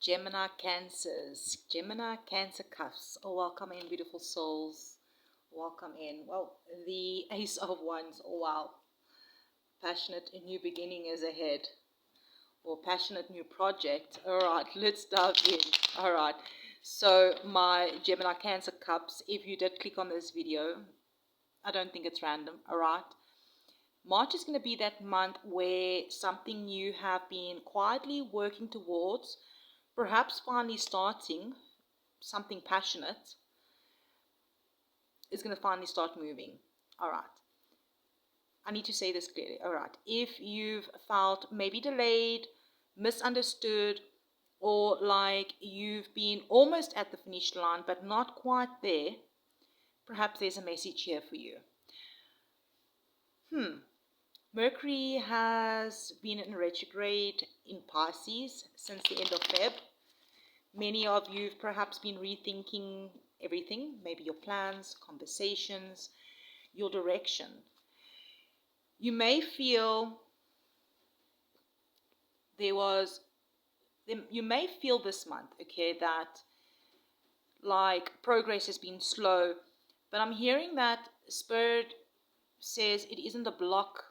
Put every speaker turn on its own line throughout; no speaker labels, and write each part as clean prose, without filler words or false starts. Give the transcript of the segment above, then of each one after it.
Gemini-Cancers, Gemini-Cancer Cusp. Oh, welcome in, beautiful souls. Welcome in. Well, the Ace of Wands. Oh, wow. Passionate new beginning is ahead. Or passionate new project. All right, let's dive in. All right. So, my Gemini-Cancer Cups, if you did click on this video, I don't think it's random. All right. March is going to be that month where something you have been quietly working towards, perhaps finally starting, something passionate, is going to finally start moving. All right. I need to say this clearly. All right. If you've felt maybe delayed, misunderstood, or like you've been almost at the finish line but not quite there, perhaps there's a message here for you. Mercury has been in retrograde in Pisces since the end of Feb. Many of you have perhaps been rethinking everything, maybe your plans, conversations, your direction. You may feel you may feel this month, okay, that like progress has been slow, but I'm hearing that Spirit says it isn't a block.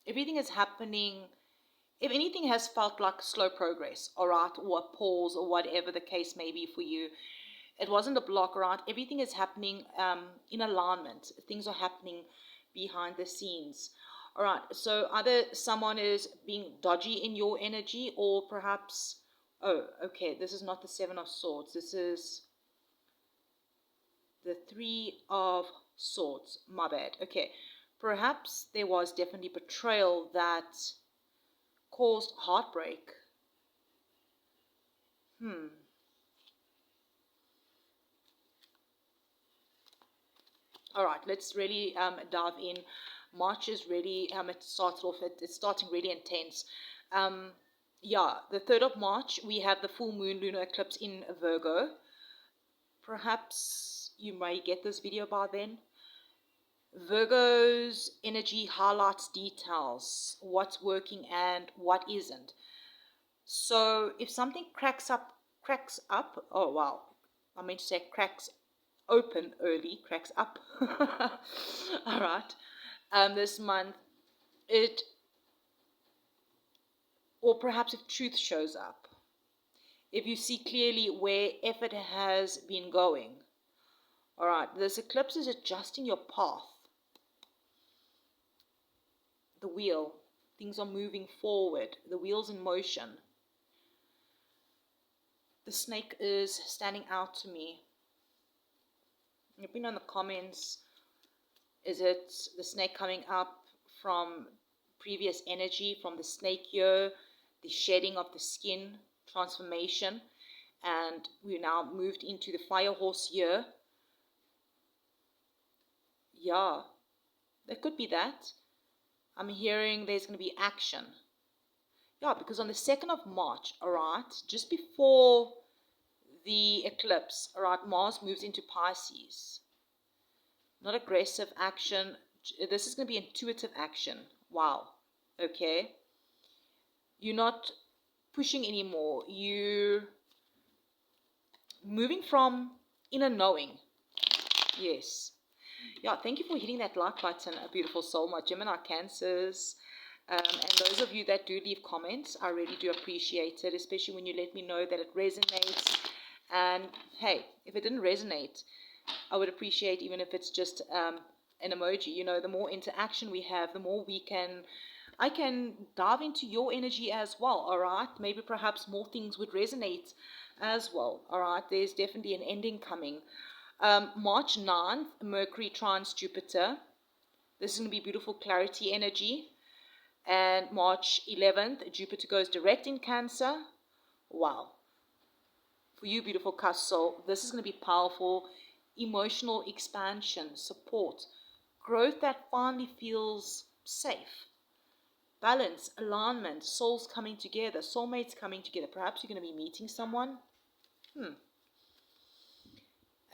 Everything is happening. If anything has felt like slow progress, all right, or a pause, or whatever the case may be for you, it wasn't a block, right? Everything is happening in alignment. Things are happening behind the scenes. All right, so either someone is being dodgy in your energy, or perhaps, oh, okay, this is not the Seven of Swords. This is the Three of Swords. My bad. Okay, perhaps there was definitely betrayal that caused heartbreak. All right, let's really dive in. March is really, it's starting really intense. Yeah, the 3rd of March, we have the full moon lunar eclipse in Virgo. Perhaps you may get this video by then. Virgo's energy highlights details, what's working and what isn't. So if something cracks up, oh wow, I meant to say cracks open early, cracks up. All right. This month, or perhaps if truth shows up, if you see clearly where effort has been going. All right, this eclipse is adjusting your path. The wheel, things are moving forward, the wheel's in motion. The snake is standing out to me. Let me know in the comments, is it the snake coming up from previous energy, from the snake year, the shedding of the skin, transformation, and we now moved into the fire horse year? Yeah, that could be that. I'm hearing there's going to be action. Yeah, because on the 2nd of March, all right, just before the eclipse, all right, Mars moves into Pisces. Not aggressive action. This is going to be intuitive action. Wow. Okay. You're not pushing anymore. You're moving from inner knowing. Yes. Yeah, thank you for hitting that like button, a beautiful soul, my Gemini-Cancers. And those of you that do leave comments, I really do appreciate it, especially when you let me know that it resonates. And hey, if it didn't resonate, I would appreciate even if it's just an emoji. You know, the more interaction we have, the more I can dive into your energy as well, all right? Maybe perhaps more things would resonate as well, all right? There's definitely an ending coming. March 9th, Mercury trines Jupiter. This is going to be beautiful clarity energy. And March 11th, Jupiter goes direct in Cancer. Wow. For you, beautiful Cusp soul, this is going to be powerful. Emotional expansion, support, growth that finally feels safe. Balance, alignment, souls coming together, soulmates coming together. Perhaps you're going to be meeting someone.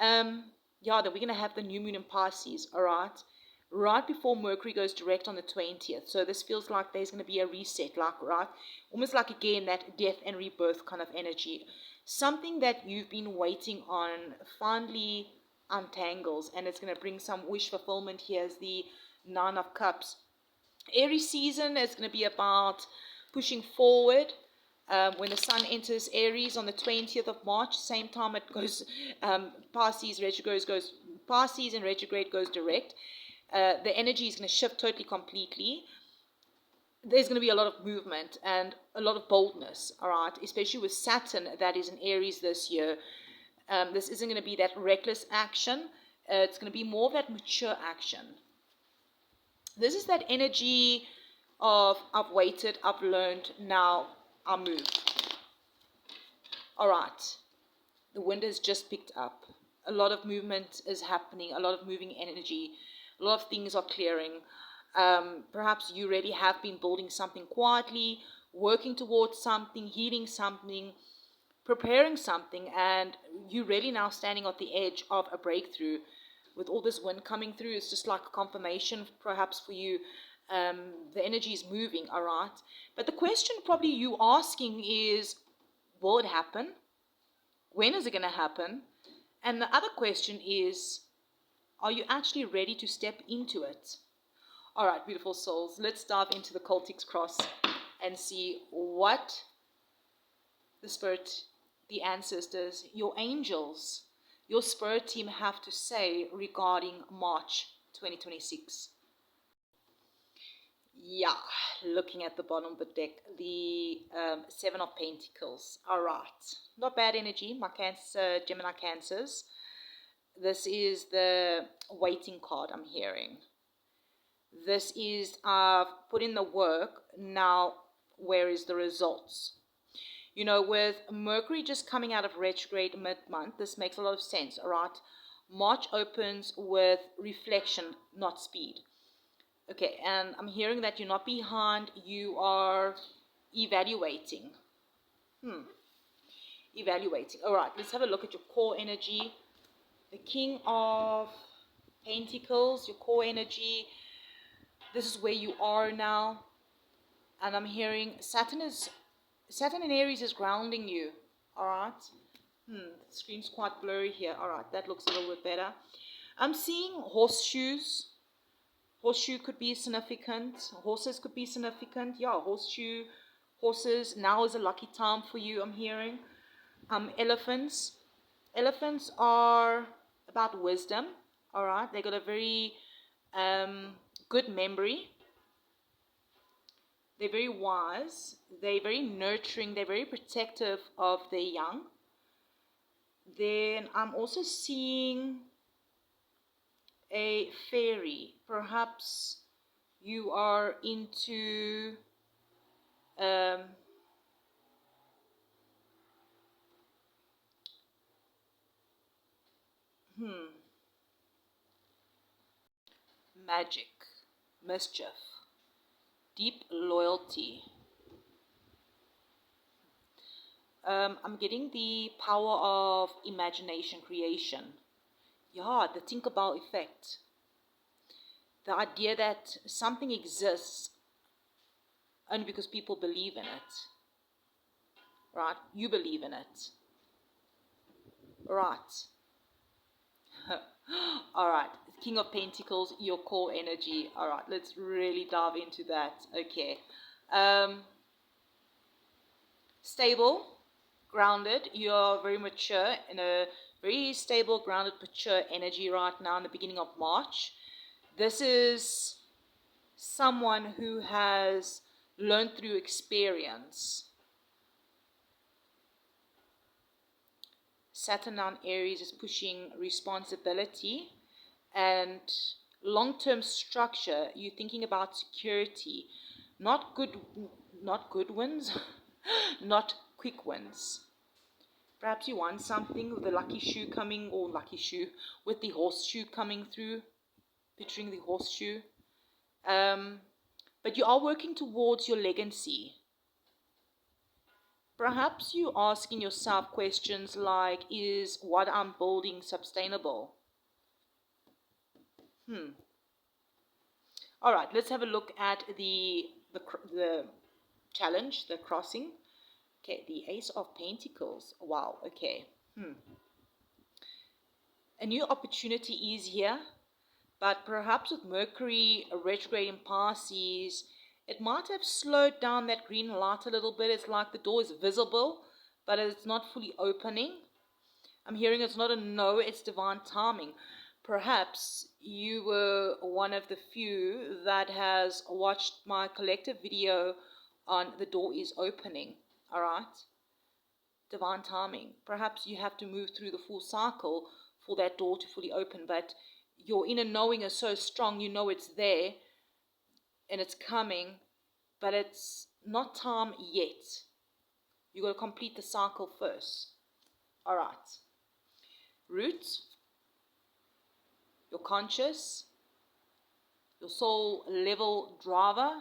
Yeah, then we're going to have the new moon in Pisces, all right? right before Mercury goes direct on the 20th. So this feels like there's going to be a reset, like, right? Almost like, again, that death and rebirth kind of energy. Something that you've been waiting on finally untangles, and it's going to bring some wish fulfillment. Here's the Nine of Cups. Aries season is going to be about pushing forward. When the sun enters Aries on the 20th of March, same time it goes, Pisces and retrograde goes direct. The energy is going to shift totally, completely. There's going to be a lot of movement and a lot of boldness, all right, especially with Saturn that is in Aries this year. This isn't going to be that reckless action. It's going to be more of that mature action. This is that energy of I've waited, I've learned, now I move. All right, the wind has just picked up. A lot of movement is happening, a lot of moving energy, a lot of things are clearing. Perhaps you already have been building something quietly, working towards something, healing something, preparing something, and you're really now standing at the edge of a breakthrough. With all this wind coming through, it's just like a confirmation perhaps for you. The energy is moving, all right? But the question probably you asking is, will it happen? When is it going to happen? And the other question is, are you actually ready to step into it? All right, beautiful souls, let's dive into the Cultic cross and see what the spirit, the ancestors, your angels, your spirit team have to say regarding March 2026. Yeah, looking at the bottom of the deck, the Seven of Pentacles. All right, not bad energy, my Cancer, Gemini-Cancers. This is the waiting card I'm hearing. This is, I've put in the work, now where is the results? You know, with Mercury just coming out of retrograde mid-month, this makes a lot of sense, all right? March opens with reflection, not speed. Okay, and I'm hearing that you're not behind, you are evaluating. Evaluating. All right, let's have a look at your core energy. The King of Pentacles, your core energy. This is where you are now. And I'm hearing Saturn in Aries is grounding you. All right. The screen's quite blurry here. All right, that looks a little bit better. I'm seeing horseshoes. Horseshoe could be significant. Horses could be significant. Yeah, horseshoe, horses. Now is a lucky time for you, I'm hearing. Elephants. Elephants are about wisdom. All right. They got a very good memory. They're very wise. They're very nurturing. They're very protective of their young. Then I'm also seeing a fairy. Perhaps you are into magic, mischief, deep loyalty. I'm getting the power of imagination, creation. Yeah, the Tinkerbell effect. The idea that something exists only because people believe in it. Right? You believe in it. Right. All right. King of Pentacles, your core energy. All right. Let's really dive into that. Okay. Stable, grounded. You're very mature, in a very stable, grounded, mature energy right now in the beginning of March. This is someone who has learned through experience. Saturn on Aries is pushing responsibility and long-term structure. You're thinking about security, not good wins, not quick wins. Perhaps you want something with the lucky shoe coming, or lucky shoe with the horseshoe coming through, picturing the horseshoe. But you are working towards your legacy. Perhaps you're asking yourself questions like, is what I'm building sustainable? All right, let's have a look at the challenge, the crossing. Okay, the Ace of Pentacles. Wow, okay. A new opportunity is here, but perhaps with Mercury retrograde in Pisces, it might have slowed down that green light a little bit. It's like the door is visible, but it's not fully opening. I'm hearing it's not a no, it's divine timing. Perhaps you were one of the few that has watched my collective video on the door is opening. All right? Divine timing. Perhaps you have to move through the full cycle for that door to fully open, but your inner knowing is so strong, you know it's there and it's coming, but it's not time yet. You got to complete the cycle first. All right. Root, your conscious, your soul level driver,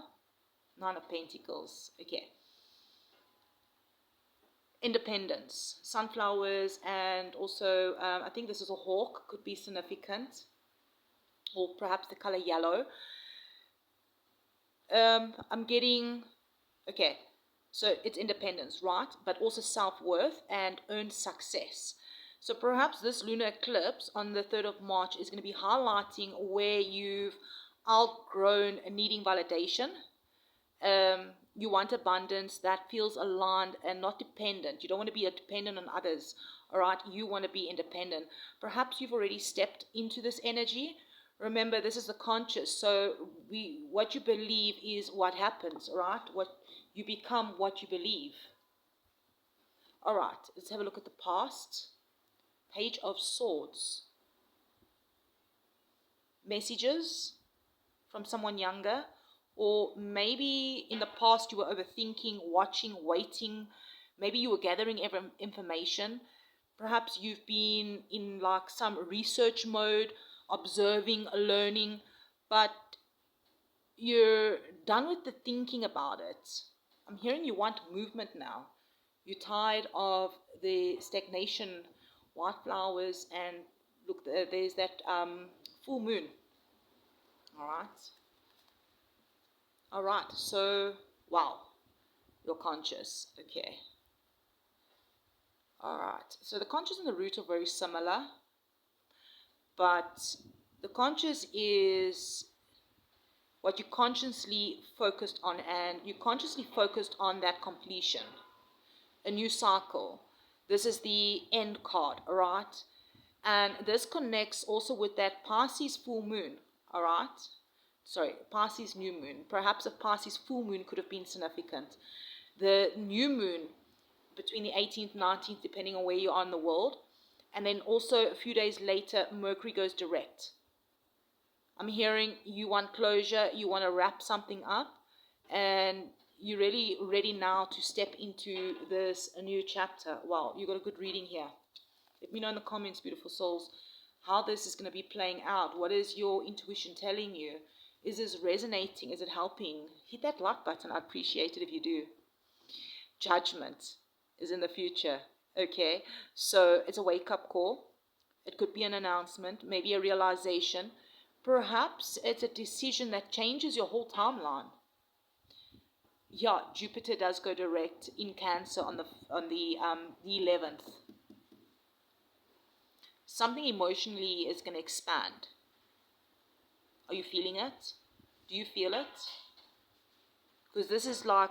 Nine of Pentacles. Okay. Independence, sunflowers, and also I think this is a hawk, could be significant, or perhaps the color yellow. I'm getting, okay, so it's independence, right? But also self-worth and earned success. So perhaps this lunar eclipse on the 3rd of March is going to be highlighting where you've outgrown needing validation. You want abundance that feels aligned and not dependent. You don't want to be dependent on others, all right? You want to be independent. Perhaps you've already stepped into this energy. Remember, this is the conscious, so what you believe is what happens, all right? What you become, what you believe. All right, let's have a look at the past. Page of Swords. Messages from someone younger, or maybe in the past you were overthinking, watching, waiting. Maybe you were gathering information. Perhaps you've been in like some research mode, observing, learning, but you're done with the thinking about it. I'm hearing you want movement now. You're tired of the stagnation, white flowers, and look, there's that full moon. All right, so, wow, you're conscious, okay. All right, so the conscious and the root are very similar, but the conscious is what you consciously focused on, and you consciously focused on that completion, a new cycle. This is the end card, all right? And this connects also with that Pisces full moon, all right? Sorry, Pisces new moon. Perhaps a Pisces full moon could have been significant. The new moon between the 18th and 19th, depending on where you are in the world. And then also a few days later, Mercury goes direct. I'm hearing you want closure, you want to wrap something up, and you're really ready now to step into this new chapter. Wow, you got a good reading here. Let me know in the comments, beautiful souls, how this is going to be playing out. What is your intuition telling you? Is this resonating? Is it helping? Hit that like button. I'd appreciate it if you do. Judgment is in the future. Okay, so it's a wake-up call. It could be an announcement, maybe a realization. Perhaps it's a decision that changes your whole timeline. Yeah, Jupiter does go direct in Cancer on the 11th. Something emotionally is going to expand. Are you feeling it? Do you feel it? Because this is like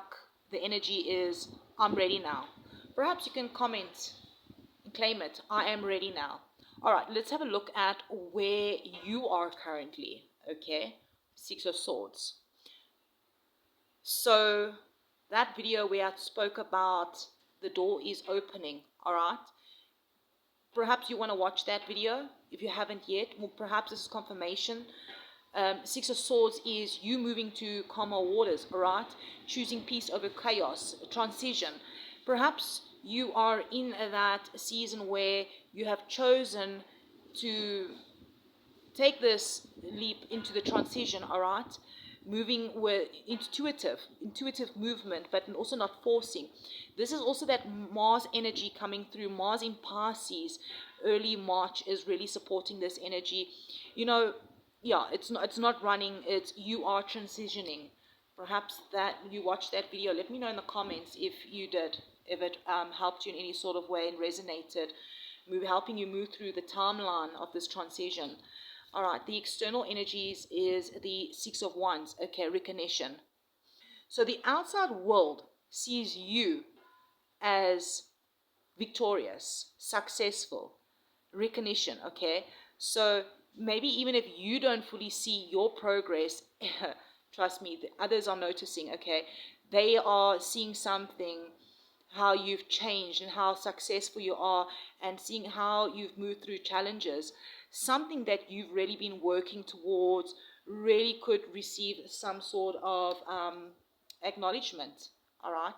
the energy is, I'm ready now. Perhaps you can comment and claim it. I am ready now. All right, let's have a look at where you are currently. Okay, Six of Swords. So that video where I spoke about the door is opening. All right. Perhaps you want to watch that video if you haven't yet. Well, perhaps this is confirmation. Six of Swords is you moving to calmer waters, all right? Choosing peace over chaos, transition. Perhaps you are in that season where you have chosen to take this leap into the transition, all right? Moving with intuitive movement, but also not forcing. This is also that Mars energy coming through. Mars in Pisces, early March is really supporting this energy. You know, yeah, it's not running, it's you are transitioning. Perhaps that you watched that video. Let me know in the comments if you did, if it helped you in any sort of way and resonated, helping you move through the timeline of this transition. All right, the external energies is the Six of Wands. Okay, recognition. So the outside world sees you as victorious, successful, recognition, okay? So maybe even if you don't fully see your progress, trust me, the others are noticing, okay? They are seeing something, how you've changed and how successful you are, and seeing how you've moved through challenges. Something that you've really been working towards really could receive some sort of acknowledgement, all right?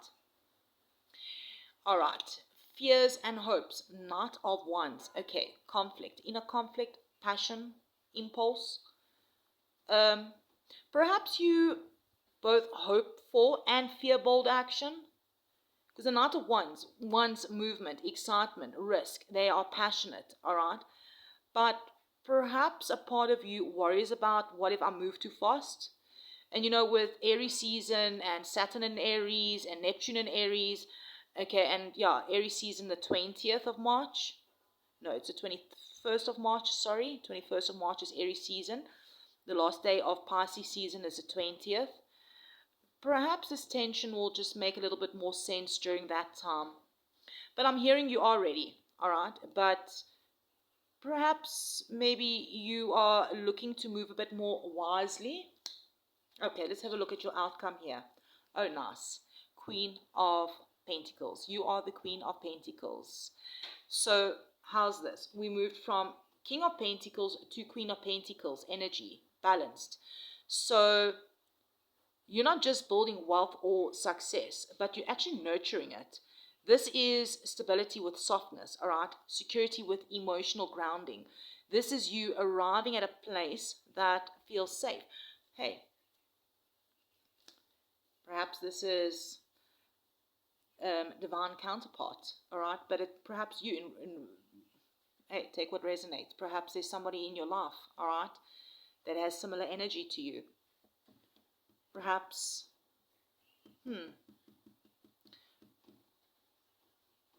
All right. Fears and hopes, not of Wands. Okay. Conflict, inner conflict, passion, impulse. Um, Perhaps you both hope for and fear bold action. Because the Knight of Wands movement, excitement, risk. They are passionate. All right. But perhaps a part of you worries about, what if I move too fast? And with Aries season and Saturn in Aries and Neptune in Aries, okay, and yeah, Aries season the 20th of March. No, it's the 21st of March, sorry. 21st of March is Aries season. The last day of Pisces season is the 20th. Perhaps this tension will just make a little bit more sense during that time. But I'm hearing you are ready, all right? But perhaps maybe you are looking to move a bit more wisely. Okay, let's have a look at your outcome here. Oh, nice. Queen of Pentacles. You are the Queen of Pentacles. So, how's this? We moved from King of Pentacles to Queen of Pentacles. Energy, balanced. So, you're not just building wealth or success, but you're actually nurturing it. This is stability with softness, all right? Security with emotional grounding. This is you arriving at a place that feels safe. Hey, perhaps this is divine counterpart, all right? But perhaps you, hey, take what resonates. Perhaps there's somebody in your life, all right, that has similar energy to you. Perhaps,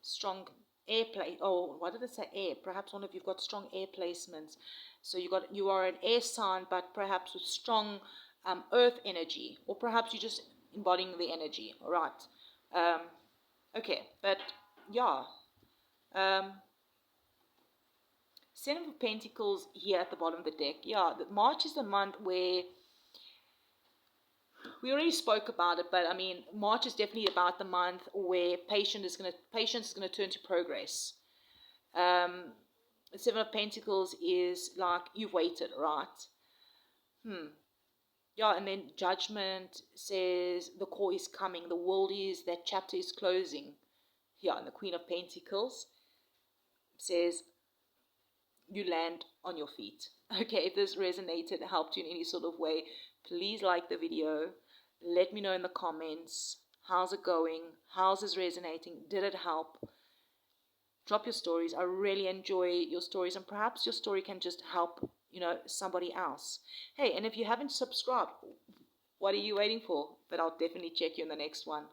strong air play. Oh, why did I say air? Perhaps one of you've got strong air placements. So you are an air sign, but perhaps with strong earth energy, or perhaps you're just embodying the energy. All right. Okay, but yeah. Seven of Pentacles here at the bottom of the deck. Yeah, March is the month where we already spoke about it, but I mean, March is definitely about the month where patience is gonna turn to progress. Seven of Pentacles is like you've waited, right? Yeah, and then Judgment says the call is coming, the world is, that chapter is closing. Yeah, and the Queen of Pentacles says you land on your feet. Okay, if this resonated, helped you in any sort of way, please like the video. Let me know in the comments. How's it going? How's this resonating? Did it help? Drop your stories. I really enjoy your stories, and perhaps your story can just help, somebody else. Hey, and if you haven't subscribed, what are you waiting for? But I'll definitely check you in the next one.